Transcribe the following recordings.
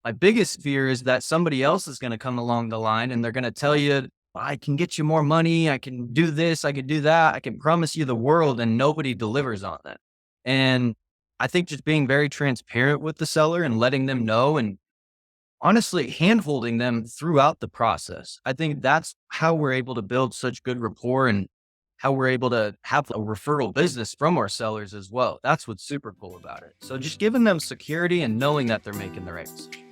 My biggest fear is that somebody else is going to come along the line and they're going to tell you, I can get you more money. I can do this. I can do that. I can promise you the world, and nobody delivers on that. And I think just being very transparent with the seller and letting them know, and honestly hand-holding them throughout the process. I think that's how we're able to build such good rapport, and how we're able to have a referral business from our sellers as well. That's what's super cool about it. So just giving them security and knowing that they're making the right decision.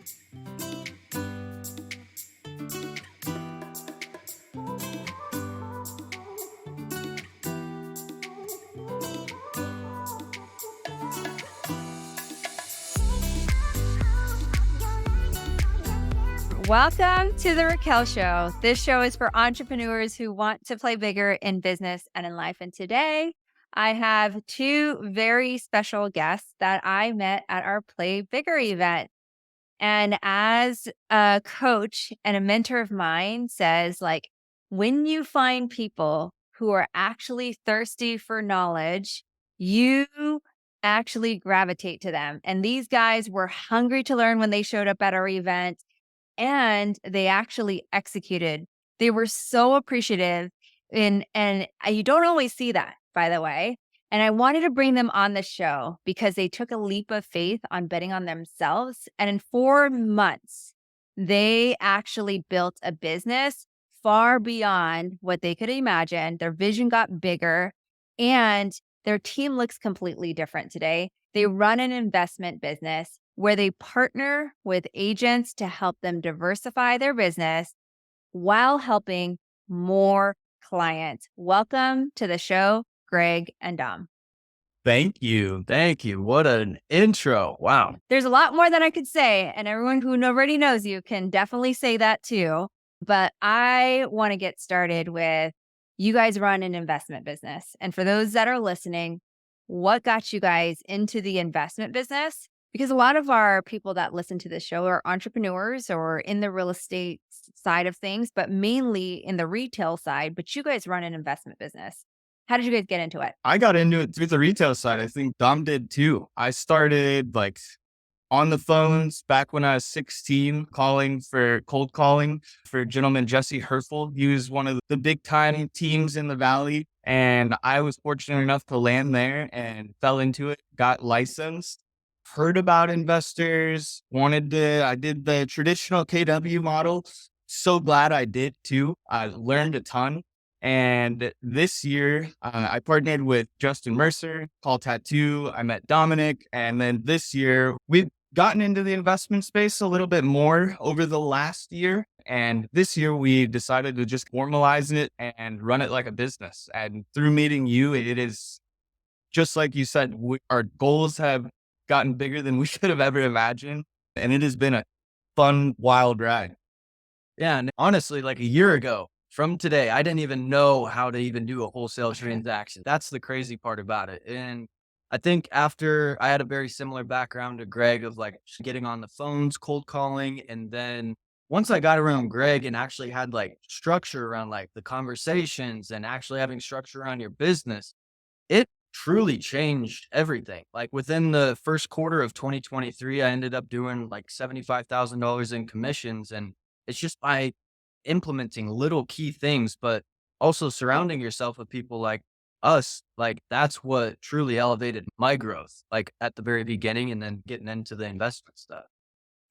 Welcome to the Raquel Show. This show is for entrepreneurs who want to play bigger in business and in life. And today I have two very special guests that I met at our Play Bigger event. And as a coach and a mentor of mine says, like, when you find people who are actually thirsty for knowledge, you actually gravitate to them. And these guys were hungry to learn when they showed up at our event, and they actually executed. They were so appreciative, and you don't always see that, by the way. And I wanted to bring them on the show because they took a leap of faith on betting on themselves. And in 4 months, they actually built a business far beyond what they could imagine. Their vision got bigger, and their team looks completely different today. They run an investment business where they partner with agents to help them diversify their business while helping more clients. Welcome to the show, Greg and Dom. Thank you. Thank you. What an intro. Wow. There's a lot more than I could say, and everyone who already knows you can definitely say that too. But I want to get started with, you guys run an investment business. And for those that are listening, what got you guys into the investment business? Because a lot of our people that listen to this show are entrepreneurs or in the real estate side of things, but mainly in the retail side. But you guys run an investment business. How did you guys get into it? I got into it through the retail side. I think Dom did too. I started like on the phones back when I was 16, cold calling for gentleman Jesse Herfel. He was one of the big time teams in the Valley. And I was fortunate enough to land there and fell into it, got licensed, heard about investors, I did the traditional KW model. So glad I did too. I learned a ton. And this year, I partnered with Justin Mercer, Call Tattoo. I met Dominic. And then this year, we've gotten into the investment space a little bit more over the last year. And this year, we decided to just formalize it and run it like a business. And through meeting you, it is just like you said, our goals have gotten bigger than we could have ever imagined. And it has been a fun, wild ride. Yeah. And honestly, like a year ago from today, I didn't even know how to even do a wholesale transaction. That's the crazy part about it. And I think after I had a very similar background to Greg of like getting on the phones, cold calling. And then once I got around Greg and actually had like structure around like the conversations and actually having structure around your business, it truly changed everything. Like within the first quarter of 2023, I ended up doing like $75,000 in commissions. And it's just by implementing little key things, but also surrounding yourself with people like us. Like that's what truly elevated my growth, like at the very beginning and then getting into the investment stuff.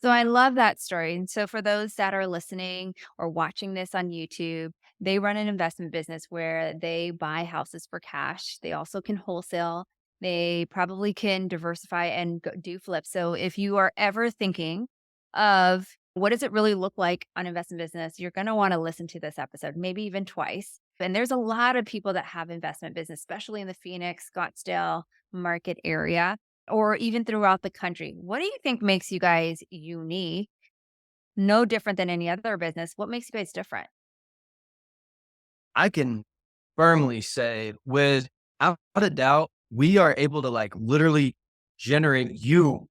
So I love that story. And so for those that are listening or watching this on YouTube, they run an investment business where they buy houses for cash. They also can wholesale. They probably can diversify and do flips. So if you are ever thinking of what does it really look like on investment business, you're going to want to listen to this episode, maybe even twice. And there's a lot of people that have investment business, especially in the Phoenix, Scottsdale market area, or even throughout the country. What do you think makes you guys unique? No different than any other business. What makes you guys different? I can firmly say without a doubt, we are able to like literally generate you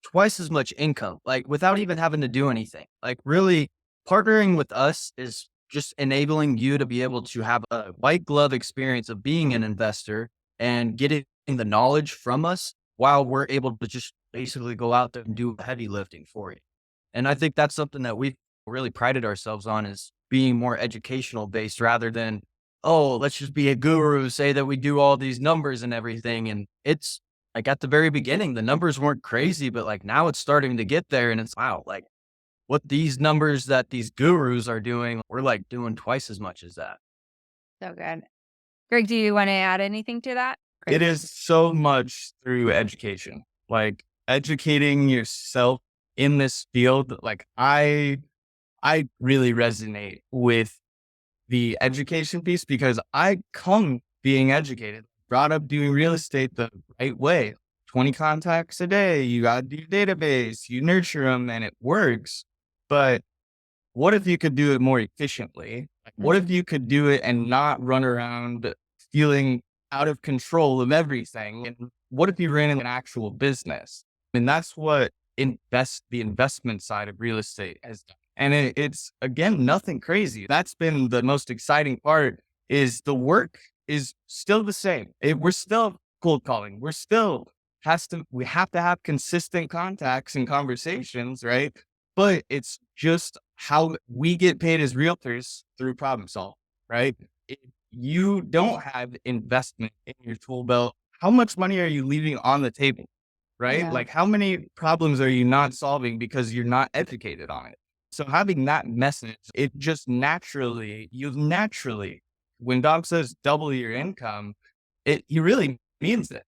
twice as much income, like without even having to do anything. Like really partnering with us is just enabling you to be able to have a white glove experience of being an investor and getting the knowledge from us while we're able to just basically go out there and do heavy lifting for you. And I think that's something that we've really prided ourselves on is being more educational based rather than, oh, let's just be a guru, say that we do all these numbers and everything. And it's like at the very beginning, the numbers weren't crazy, but like now it's starting to get there and it's wow, like what these numbers that these gurus are doing, we're like doing twice as much as that. So good. Greg, do you want to add anything to that? It is so much through education, like educating yourself in this field. Like I really resonate with the education piece because I come being educated, brought up doing real estate the right way. 20 contacts a day, you got to do your database, you nurture them and it works. But what if you could do it more efficiently? Like, what if you could do it and not run around feeling out of control of everything? And what if you ran an actual business? And that's what the investment side of real estate has done. And it's again nothing crazy. That's been the most exciting part. Is the work is still the same. We're still cold calling. We have to have consistent contacts and conversations, right? But it's just how we get paid as realtors through problem solving, right? If you don't have investment in your tool belt, how much money are you leaving on the table, right? Yeah. Like how many problems are you not solving because you're not educated on it? So having that message, when Dom says double your income, he really means it.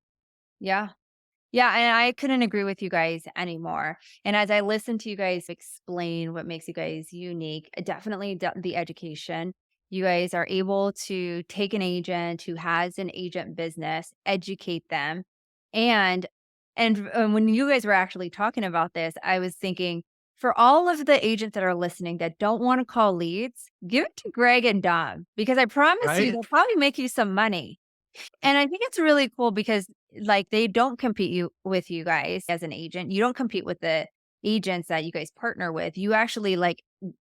Yeah. Yeah, and I couldn't agree with you guys anymore. And as I listen to you guys explain what makes you guys unique, definitely the education. You guys are able to take an agent who has an agent business, educate them, and when you guys were actually talking about this, I was thinking for all of the agents that are listening that don't want to call leads, give it to Greg and Dom because I promise you Right? they'll probably make you some money. And I think it's really cool because, like, they don't compete with you guys as an agent. You don't compete with the agents that you guys partner with. You actually, like,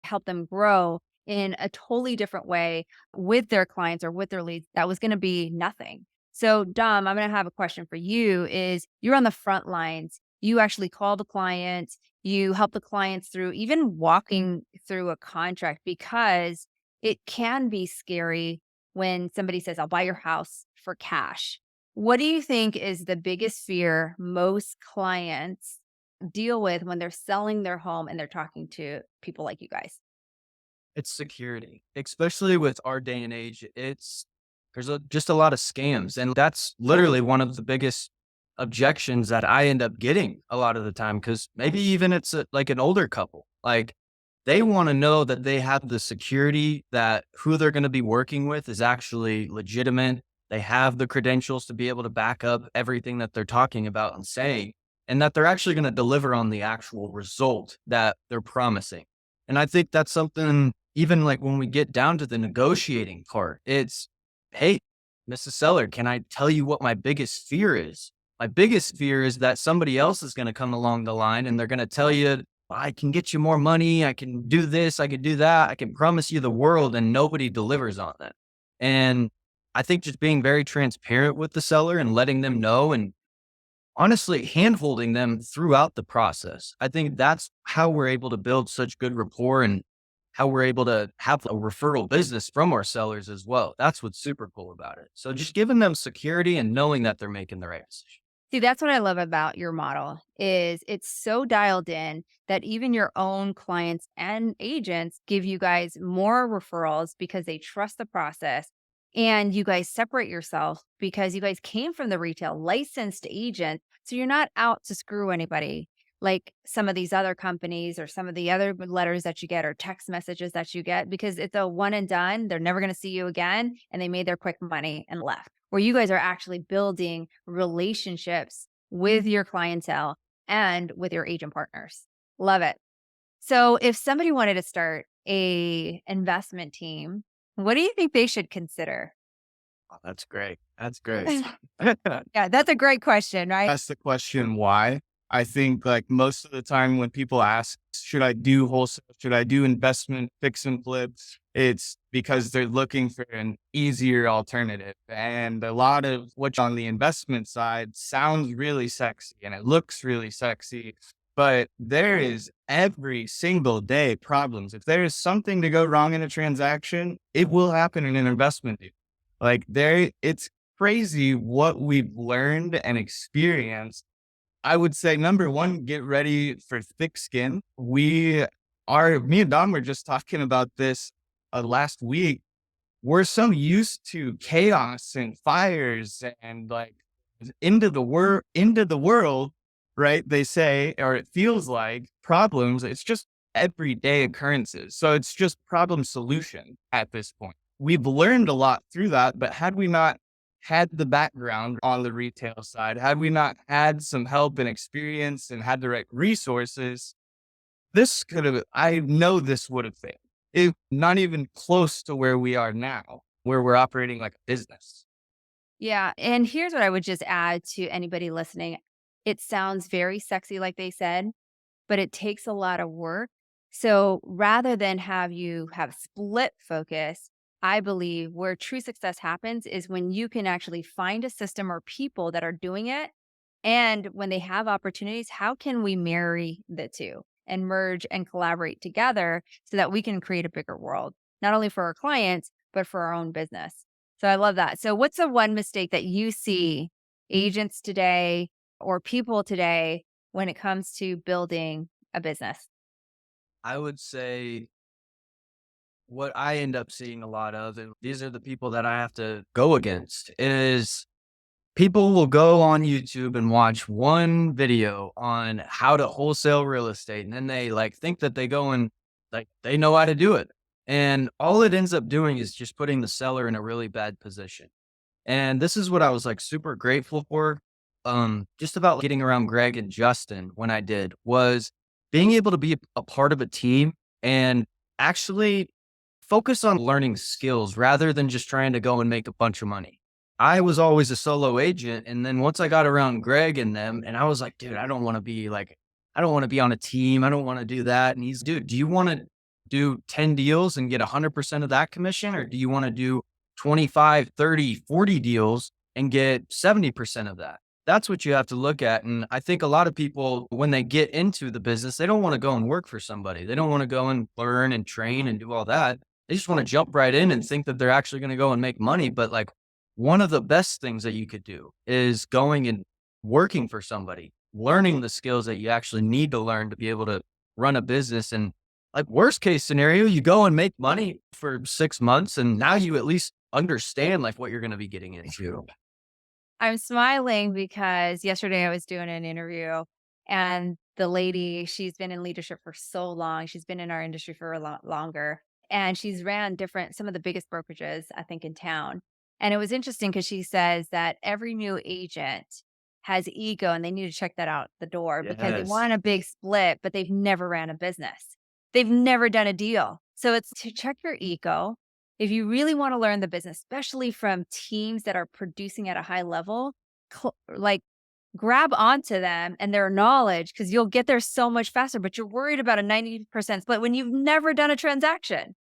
help them grow in a totally different way with their clients or with their leads. That was gonna be nothing. So, Dom, I'm gonna have a question for you is you're on the front lines. You actually call the clients, you help the clients through even walking through a contract because it can be scary when somebody says, "I'll buy your house for cash." What do you think is the biggest fear most clients deal with when they're selling their home and they're talking to people like you guys? It's security, especially with our day and age. Just a lot of scams, and that's literally one of the biggest objections that I end up getting a lot of the time. Because maybe even it's like an older couple, like they want to know that they have the security that who they're going to be working with is actually legitimate. They have the credentials to be able to back up everything that they're talking about and saying, and that they're actually going to deliver on the actual result that they're promising. And I think that's something, even like when we get down to the negotiating part, it's, hey, Mrs. Seller, can I tell you what my biggest fear is? My biggest fear is that somebody else is going to come along the line and they're going to tell you, I can get you more money. I can do this. I can do that. I can promise you the world, and nobody delivers on that. And I think just being very transparent with the seller and letting them know and honestly handholding them throughout the process. I think that's how we're able to build such good rapport and how we're able to have a referral business from our sellers as well. That's what's super cool about it. So just giving them security and knowing that they're making the right decision. See, that's what I love about your model is it's so dialed in that even your own clients and agents give you guys more referrals because they trust the process and you guys separate yourself because you guys came from the retail licensed agent. So you're not out to screw anybody like some of these other companies or some of the other letters that you get or text messages that you get because it's a one and done. They're never going to see you again and they made their quick money and left where you guys are actually building relationships with your clientele and with your agent partners. Love it. So if somebody wanted to start a investment team, what do you think they should consider? Oh, that's great. That's great. Yeah, that's a great question, right? That's the question why. I think like most of the time when people ask, should I do wholesale? Should I do investment, fix and flips? It's because they're looking for an easier alternative. And a lot of what's on the investment side sounds really sexy and it looks really sexy, but there is every single day problems. If there is something to go wrong in a transaction, it will happen in an investment deal. Like it's crazy what we've learned and experienced. I would say number one, get ready for thick skin. Me and Don were just talking about this last week. We're so used to chaos and fires and like into the world, right? They say, or it feels like problems. It's just everyday occurrences. So it's just problem solution at this point. We've learned a lot through that, but had we not had the background on the retail side, had we not had some help and experience and had the right resources, I know this would have failed. If not even close to where we are now, where we're operating like a business. Yeah. And here's what I would just add to anybody listening. It sounds very sexy, like they said, but it takes a lot of work. So rather than have you have split focus, I believe where true success happens is when you can actually find a system or people that are doing it. And when they have opportunities, how can we marry the two and merge and collaborate together so that we can create a bigger world, not only for our clients, but for our own business? So I love that. So, what's the one mistake that you see agents today or people today when it comes to building a business? I would say what I end up seeing a lot of, and these are the people that I have to go against, is people will go on YouTube and watch one video on how to wholesale real estate, and then they like think that they go and like they know how to do it. And all it ends up doing is just putting the seller in a really bad position. And this is what I was like super grateful for. Just about getting around Greg and Justin when I did was being able to be a part of a team and actually focus on learning skills rather than just trying to go and make a bunch of money. I was always a solo agent. And then once I got around Greg and them, and I was like, dude, I don't want to be on a team. I don't want to do that. And he's, dude, do you want to do 10 deals and get 100% of that commission? Or do you want to do 25, 30, 40 deals and get 70% of that? That's what you have to look at. And I think a lot of people, when they get into the business, they don't want to go and work for somebody. They don't want to go and learn and train and do all that. They just want to jump right in and think that they're actually going to go and make money. But like one of the best things that you could do is going and working for somebody, learning the skills that you actually need to learn to be able to run a business. And like worst case scenario, you go and make money for 6 months and now you at least understand like what you're going to be getting into. I'm smiling because yesterday I was doing an interview and the lady, she's been in leadership for so long. She's been in our industry for a lot longer. And she's ran some of the biggest brokerages, I think, in town. And it was interesting because she says that every new agent has ego and they need to check that out the door because they Yes. want a big split, but they've never ran a business. They've never done a deal. So it's to check your ego. If you really want to learn the business, especially from teams that are producing at a high level, like grab onto them and their knowledge because you'll get there so much faster, but you're worried about a 90% split when you've never done a transaction.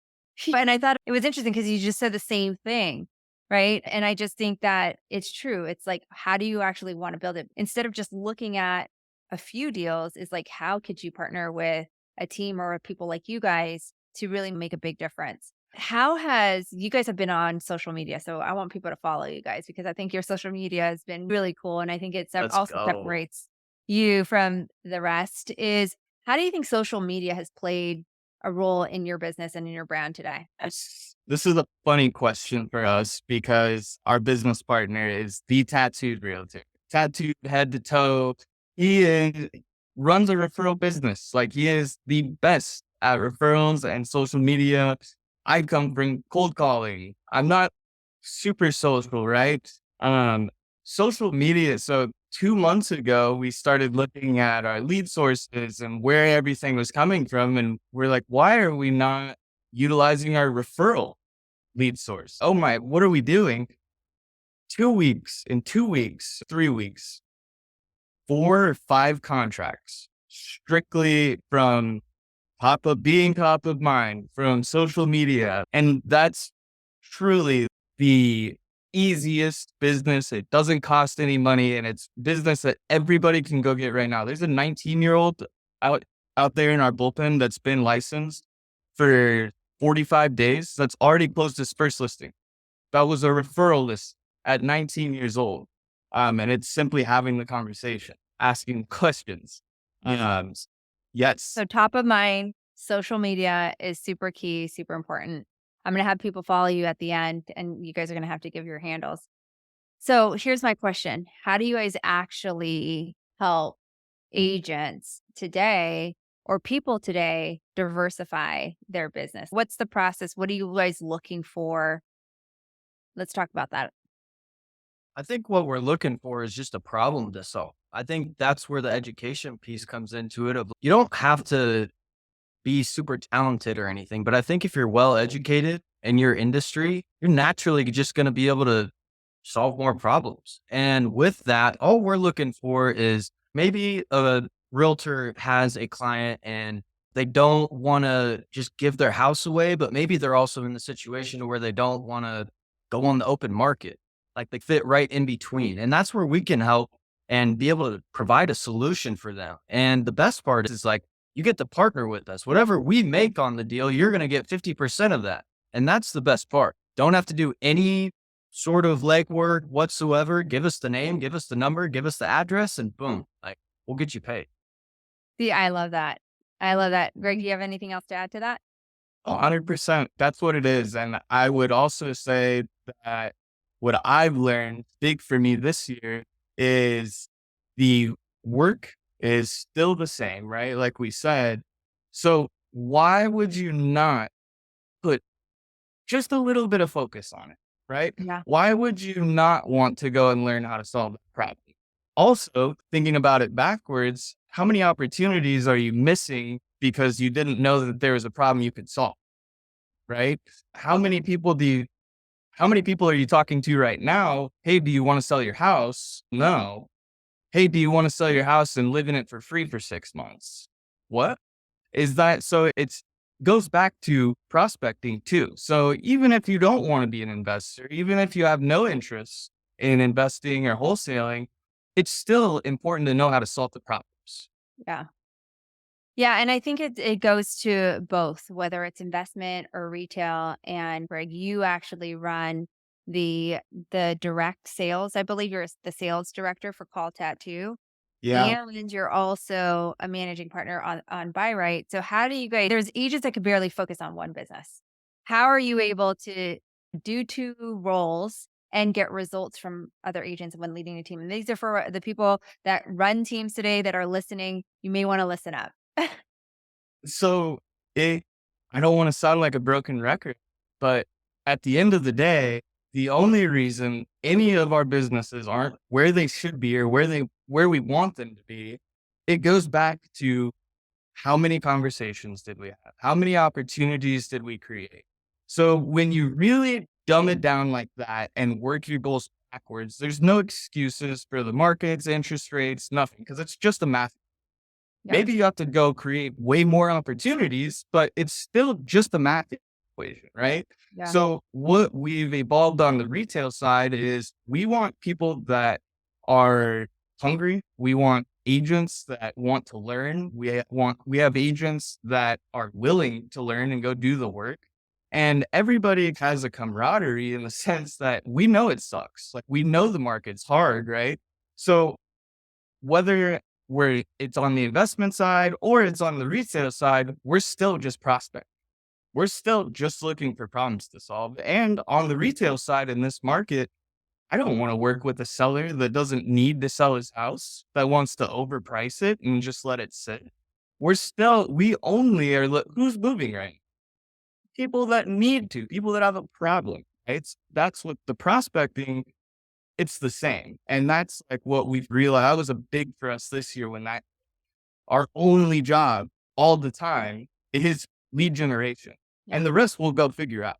And I thought it was interesting because you just said the same thing, right? And I just think that it's true. It's like, how do you actually want to build it? Instead of just looking at a few deals, is like, how could you partner with a team or people like you guys to really make a big difference? You guys have been on social media, so I want people to follow you guys because I think your social media has been really cool. And I think Let's also go. separates you from the rest is how do you think social media has played a role in your business and in your brand today? This is a funny question for us because our business partner is the tattooed realtor, tattooed head to toe. He runs a referral business. Like he is the best at referrals and social media. I come from cold calling. I'm not super social, right? Um, Social media. So 2 months ago, we started looking at our lead sources and where everything was coming from. And we're like, why are we not utilizing our referral lead source? Oh my, what are we doing? 2 weeks, in 2 weeks, 3 weeks, 4 or 5 contracts strictly from being top of mind from social media. And that's truly the easiest business. It doesn't cost any money and it's business that everybody can go get right now. There's a 19-year-old out out there in our bullpen that's been licensed for 45 days that's already closed his first listing. That was a referral list at 19 years old. And it's simply having the conversation, asking questions. Um, yes. So top of mind, social media is super key, super important. I'm going to have people follow you at the end, and you guys are going to have to give your handles. So here's my question. How do you guys actually help agents today or people today diversify their business? What's the process? What are you guys looking for? Let's talk about that. I think what we're looking for is just a problem to solve. I think that's where the education piece comes into it. Of you don't have to be super talented or anything, but I think if you're well educated in your industry, you're naturally just going to be able to solve more problems. And with that, all we're looking for is maybe a realtor has a client and they don't want to just give their house away, but maybe they're also in the situation where they don't want to go on the open market. Like they fit right in between. And that's where we can help and be able to provide a solution for them. And the best part is like, you get to partner with us. Whatever we make on the deal, you're going to get 50% of that. And that's the best part. Don't have to do any sort of legwork whatsoever. Give us the name, give us the number, give us the address, and boom, like we'll get you paid. See, I love that. I love that. Greg, do you have anything else to add to that? 100%. That's what it is. And I would also say that what I've learned big for me this year is the work is still the same, right? Like we said. So why would you not put just a little bit of focus on it, right? Yeah. Why would you not want to go and learn how to solve that problem? Also, thinking about it backwards, how many opportunities are you missing because you didn't know that there was a problem you could solve, right? How many people are you talking to right now? Hey, do you want to sell your house? No. Hey, do you want to sell your house and live in it for free for 6 months? What? Is that so? It's goes back to prospecting too. So even if you don't want to be an investor, even if you have no interest in investing or wholesaling, it's still important to know how to solve the problems. Yeah. Yeah, and I think it goes to both, whether it's investment or retail. And Greg, you actually run the direct sales. I believe you're the sales director for Call Tattoo, Yeah. and you're also a managing partner on Buy Right. So how do you guys? There's agents that could barely focus on one business. How are you able to do two roles and get results from other agents when leading a team? And these are for the people that run teams today that are listening. You may want to listen up. So it, I don't want to sound like a broken record, but at the end of the day, the only reason any of our businesses aren't where they should be or where we want them to be, it goes back to how many conversations did we have? How many opportunities did we create? So when you really dumb it down like that and work your goals backwards, there's no excuses for the markets, interest rates, nothing, because it's just a math. Yeah. Maybe you have to go create way more opportunities, but it's still just a math equation, right? Yeah. So what we've evolved on the retail side is we want people that are hungry. We want agents that want to learn. We have agents that are willing to learn and go do the work. And everybody has a camaraderie in the sense that we know it sucks. Like we know the market's hard, right? So whether it's on the investment side or it's on the retail side, we're still just prospecting. We're still just looking for problems to solve. And on the retail side in this market, I don't want to work with a seller that doesn't need to sell his house, that wants to overprice it and just let it sit. We only are, who's moving right now? People that need to, people that have a problem, right? That's what the prospecting, it's the same. And that's like what we've realized. That was a big for us this year when our only job all the time is lead generation. Yeah. And the rest we'll go figure out.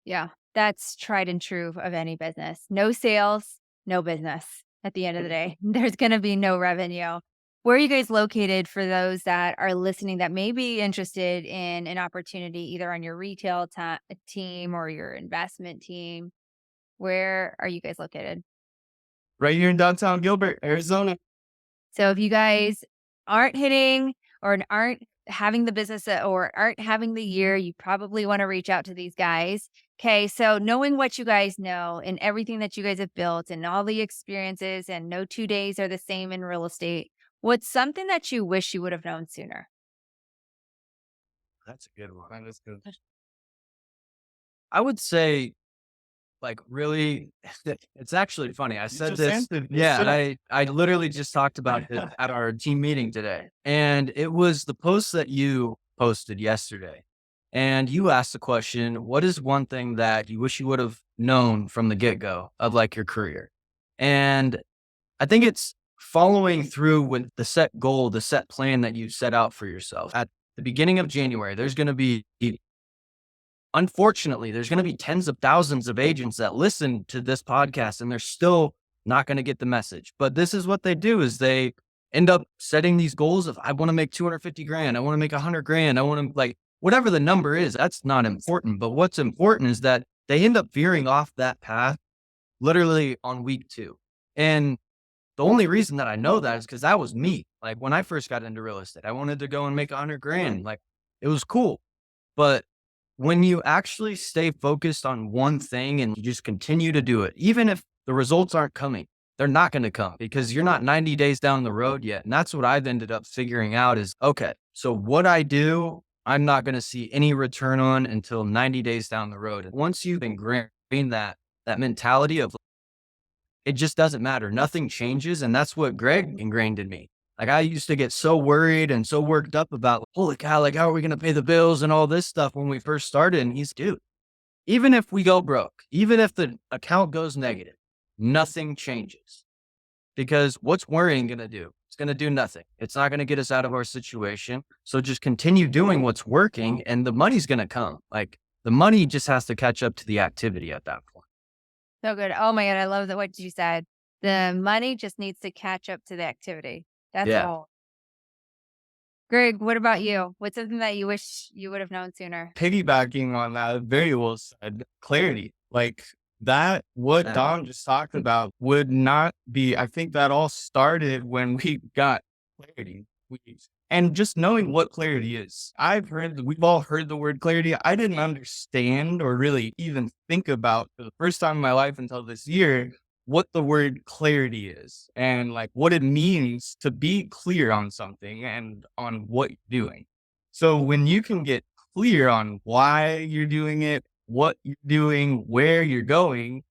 Yeah. That's tried and true of any business. No sales, no business. At the end of the day, there's going to be no revenue. Where are you guys located for those that are listening that may be interested in an opportunity either on your retail team or your investment team? Where are you guys located? Right here in downtown Gilbert, Arizona. So if you guys aren't hitting or aren't having the business or aren't having the year, you probably want to reach out to these guys. Okay. So knowing what you guys know and everything that you guys have built and all the experiences, and no 2 days are the same in real estate, what's something that you wish you would have known sooner? That's a good one. That is good. I would say, like, really, it's actually funny. I You said just this, answered. yeah, and I literally just talked about it at our team meeting today, and it was the post that you posted yesterday. And you asked the question, what is one thing that you wish you would have known from the get-go of, like, your career? And I think it's following through with the set goal, the set plan that you set out for yourself. At the beginning of January, there's gonna be unfortunately, there's going to be tens of thousands of agents that listen to this podcast and they're still not going to get the message. But this is what they do is they end up setting these goals of, I want to make 250 grand. I want to make 100 grand. I want to, like, whatever the number is, that's not important. But what's important is that they end up veering off that path literally on week 2. And the only reason that I know that is because that was me. Like, when I first got into real estate, I wanted to go and make 100 grand. Like, it was cool. But when you actually stay focused on one thing and you just continue to do it, even if the results aren't coming, they're not going to come because you're not 90 days down the road yet. And that's what I've ended up figuring out is, okay, so what I do, I'm not going to see any return on until 90 days down the road. And once you've ingrained that mentality of, it just doesn't matter, nothing changes. And that's what Greg ingrained in me. Like, I used to get so worried and so worked up about, holy cow, like, how are we going to pay the bills and all this stuff when we first started? And he's, dude, even if we go broke, even if the account goes negative, nothing changes. Because what's worrying going to do? It's going to do nothing. It's not going to get us out of our situation. So just continue doing what's working and the money's going to come. Like, the money just has to catch up to the activity at that point. So good. Oh my God. I love that what you said. The money just needs to catch up to the activity. That's Yeah. all. Greg, what about you? What's something that you wish you would have known sooner? Piggybacking on that, very well said. Clarity, like that, what Yeah. Dom just talked about would not be. I think that all started when we got clarity. And just knowing what clarity is. We've all heard the word clarity. I didn't understand or really even think about for the first time in my life until this year what the word clarity is and like what it means to be clear on something and on what you're doing. So when you can get clear on why you're doing it, what you're doing, where you're going,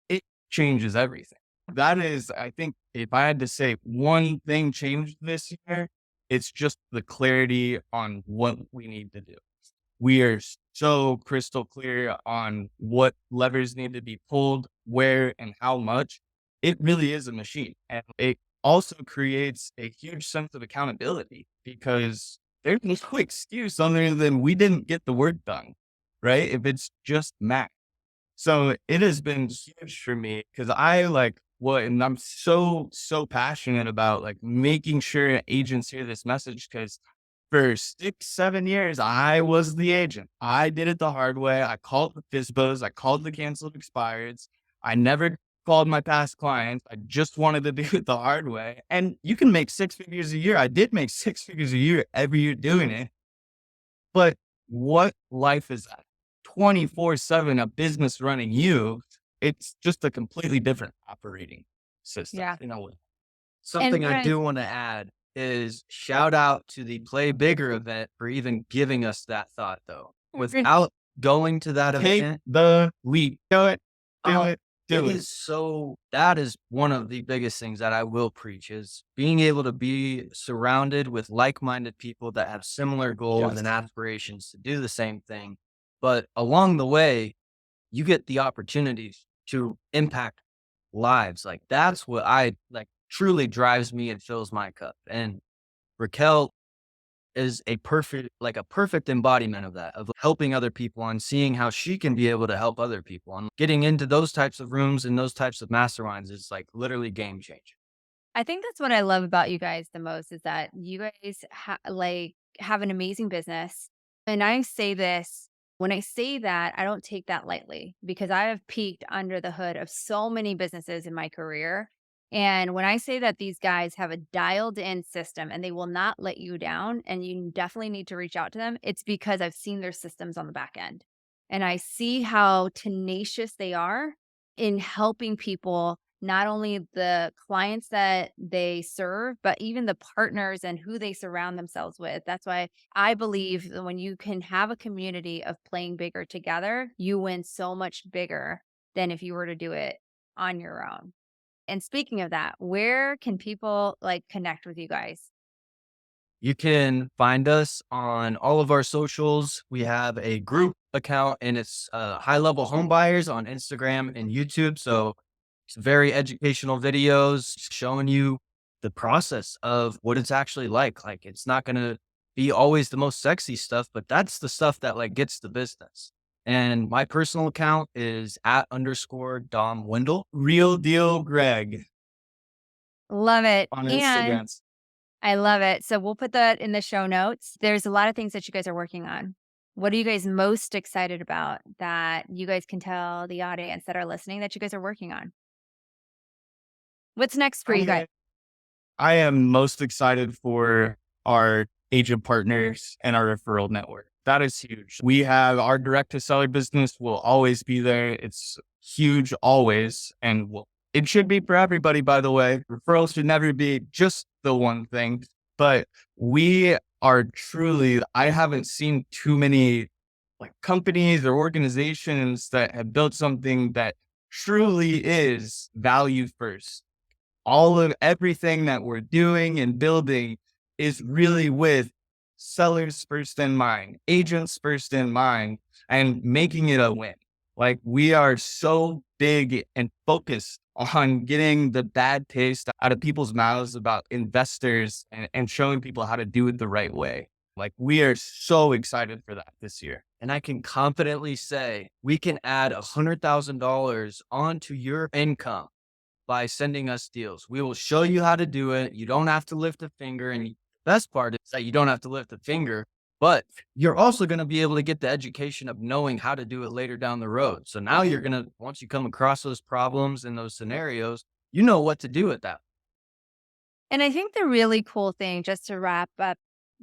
it changes everything. That is, I think, if I had to say one thing changed this year, it's just the clarity on what we need to do. We are so crystal clear on what levers need to be pulled, where and how much. It really is a machine. And it also creates a huge sense of accountability because there's no excuse other than we didn't get the work done, right? If it's just math. So it has been huge for me because I like what, and I'm so passionate about like making sure agents hear this message because for 6, 7 years, I was the agent. I did it the hard way. I called the FISBOs. I called the canceled expireds. I never called my past clients. I just wanted to do it the hard way. And you can make 6 figures a year. I did make 6 figures a year every year doing it. But what life is that? 24/7, a business running you. It's just a completely different operating system. Yeah. You know, Something I Greg, do want to add is shout out to the Play Bigger event for even giving us that thought, though. Without going to that take event, the leap. Do it. Do uh, it. Do it. that is one of the biggest things that I will preach is being able to be surrounded with like-minded people that have similar goals Yes. and aspirations to do the same thing. But along the way, you get the opportunities to impact lives. Like, that's what I like truly drives me and fills my cup. And Raquel is a perfect embodiment of that, of helping other people and seeing how she can be able to help other people. And getting into those types of rooms and those types of masterminds is like literally game changing. I think that's what I love about you guys the most is that you guys have an amazing business. And I say this, when I say that, I don't take that lightly because I have peeked under the hood of so many businesses in my career. And when I say that these guys have a dialed in system and they will not let you down, and you definitely need to reach out to them, it's because I've seen their systems on the back end. And I see how tenacious they are in helping people, not only the clients that they serve, but even the partners and who they surround themselves with. That's why I believe that when you can have a community of playing bigger together, you win so much bigger than if you were to do it on your own. And speaking of that, where can people like connect with you guys? You can find us on all of our socials. We have a group account and it's high level home buyers on Instagram and YouTube. So it's very educational videos showing you the process of what it's actually like. Like it's not going to be always the most sexy stuff, but that's the stuff that like gets the business. And my personal account is @_Dom Wendell. Real deal, Greg, Love it. on And Instagram. I love it. So we'll put that in the show notes. There's a lot of things that you guys are working on. What are you guys most excited about that you guys can tell the audience that are listening that you guys are working on? What's next for you guys? I am most excited for our agent partners and our referral network. That is huge. We have our direct to seller business will always be there. It's huge always. And it should be for everybody, by the way. Referrals should never be just the one thing, but we are truly, I haven't seen too many like companies or organizations that have built something that truly is value first. All of everything that we're doing and building is really with sellers first in mind, agents first in mind, and making it a win. Like we are so big and focused on getting the bad taste out of people's mouths about investors and showing people how to do it the right way. Like we are so excited for that this year. And I can confidently say we can add $100,000 onto your income by sending us deals. We will show you how to do it. You don't have to lift a finger. And the best part is that you don't have to lift a finger, but you're also going to be able to get the education of knowing how to do it later down the road. So now you're going to, once you come across those problems in those scenarios, you know what to do with that. And I think the really cool thing, just to wrap up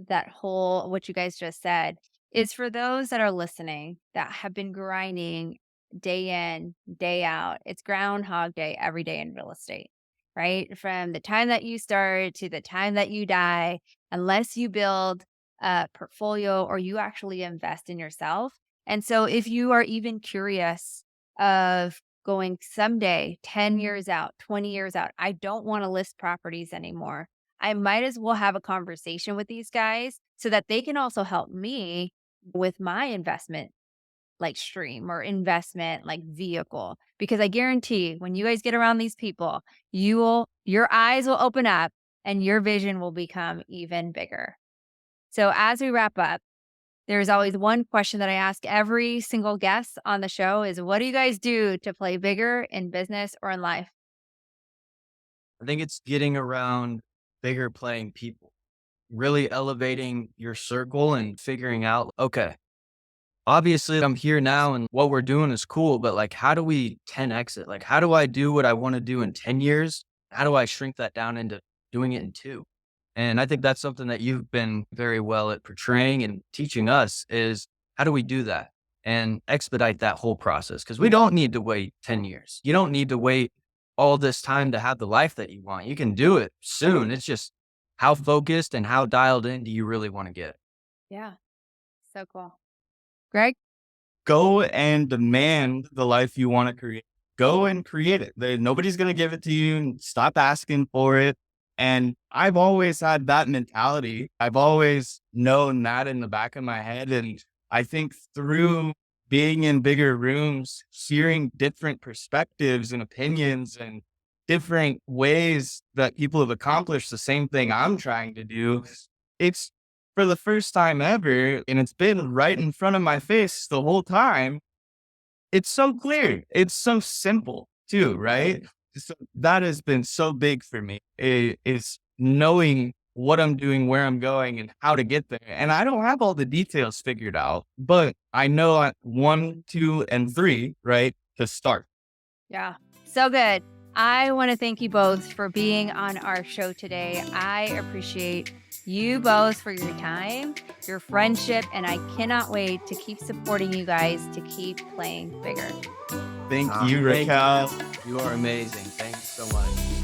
that whole, what you guys just said, is for those that are listening that have been grinding day in, day out. It's Groundhog Day every day in real estate, right? From the time that you start to the time that you die, unless you build a portfolio or you actually invest in yourself. And so if you are even curious of going someday, 10 years out, 20 years out, I don't want to list properties anymore. I might as well have a conversation with these guys so that they can also help me with my investment like stream or investment like vehicle. Because I guarantee when you guys get around these people, your eyes will open up and your vision will become even bigger. So as we wrap up, there's always one question that I ask every single guest on the show is, what do you guys do to play bigger in business or in life? I think it's getting around bigger playing people, really elevating your circle and figuring out, okay, obviously I'm here now and what we're doing is cool, but like, how do we 10x it? Like, how do I do what I want to do in 10 years? How do I shrink that down into doing it in 2? And I think that's something that you've been very well at portraying and teaching us is how do we do that and expedite that whole process? Because we don't need to wait 10 years. You don't need to wait all this time to have the life that you want. You can do it soon. It's just how focused and how dialed in do you really want to get? Yeah. So cool. Greg? Go and demand the life you want to create. Go and create it. Nobody's going to give it to you. Stop asking for it. And I've always had that mentality. I've always known that in the back of my head. And I think through being in bigger rooms, hearing different perspectives and opinions and different ways that people have accomplished the same thing I'm trying to do, it's for the first time ever, and it's been right in front of my face the whole time. It's so clear. It's so simple too, right? So that has been so big for me is knowing what I'm doing, where I'm going and how to get there. And I don't have all the details figured out, but I know at 1, 2, and 3, right, to start. Yeah. So good. I want to thank you both for being on our show today. I appreciate you both for your time, your friendship, and I cannot wait to keep supporting you guys to keep playing bigger. Thank you, Thank Raquel. you. You are amazing. Thank you so much.